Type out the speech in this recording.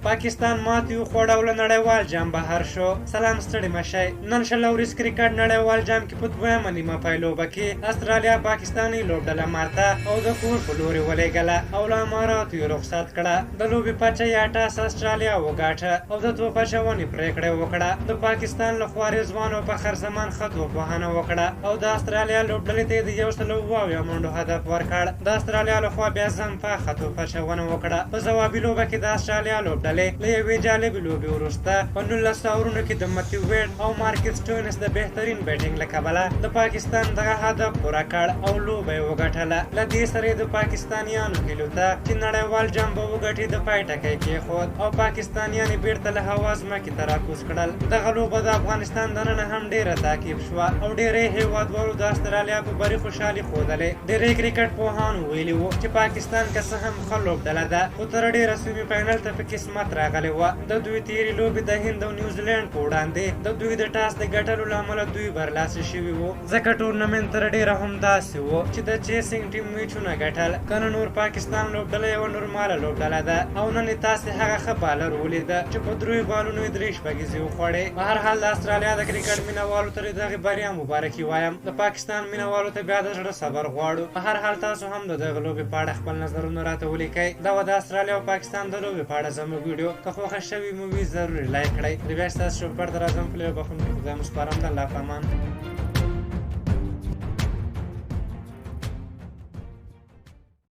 پاکستان ماتې وخوړه او له نړیوال جام بهر شو. سلام ستړي مشئ. نن شل ورځ کرکټ نړیوال جام کې په دویمه نیمه پایلوبه کې استرالیا پاکستاني لوبډله ماته او د کور په لوري ولېږله او له اماراتو یې رخصت کړه. د لوبې پچه یې 88 استرالیا وګاټه او د توپ اچونې پرېکړه وکړه. د پاکستان لخوا رضوان او فخر زمان ښه توپوهنه وکړه او د استرالیا لوبډلې ته یې د 102 منډو هدف ورکړ. د استرالیا لخوا بیا زمپا ښه توپ اچونه وکړه. په ځوابي لوبه کې د استرالیا لوبډلې له یوې جالبې لوبې وروسته په 19 اورونو کې د متیو ویډ او مارکس سټوینس د بهترین بیټینګ له کبله د پاکستان دغه هدف پوره کړ او لوبه یې وګټله. له دې سره د پاکستانیانو هیلو ته چې نړیوال جام به وګټي د پای ټکی کېښود او پاکستانیان یې بېرته له هوا ځمکې ته راکوز کړل. دغه لوبه د افغانستان دننه هم ډېره تعقیب شوه او ډېری هېوادوالو د استرالیا په بري خوشحالي ښودلې. ډېری کرکټ پوهانو ویلي وو چې پاکستان که څه هم ښه لوبډله ده خو تر ډېره سیمي فاینل ته په قسمت راغلې وه. د دوی تېرې لوبې د هند او نیوزیلینډ په وړاندې د دوی د ټاس د ګټلو له امله دوی برلاسي شوي وو. ځکه ټورنمنټ تر ډېره همداسې وو چې د چیسینګ ټیم میچونه ګټل. که نه نور پاکستان لوبډله یوه نورماله لوبډله ده او نن یې تاسې هغه ښه بالر ولیده چې په 3 بالونو یې 3 شپږیزې وخوړې. په هر حال د استرالیا د کرکټ مینهوالو ته د دغې بریا مبارکي وایم. د پاکستان مینهوالو ته بیا د زړه صبر غواړو. په هر حال تاسو هم د دغه لوبې په اړه خپل نظرونه راته ولیکئ. دا وه د استرالیا او پاکستان د لوبې په اړه زموږ ویډیو. که خوښه شوي مو وي ضروري لایک کړئ. د بیا ستاسو شوپر ته راځم په لویه بخښونکي خدای مو سپارم. د الله په امان.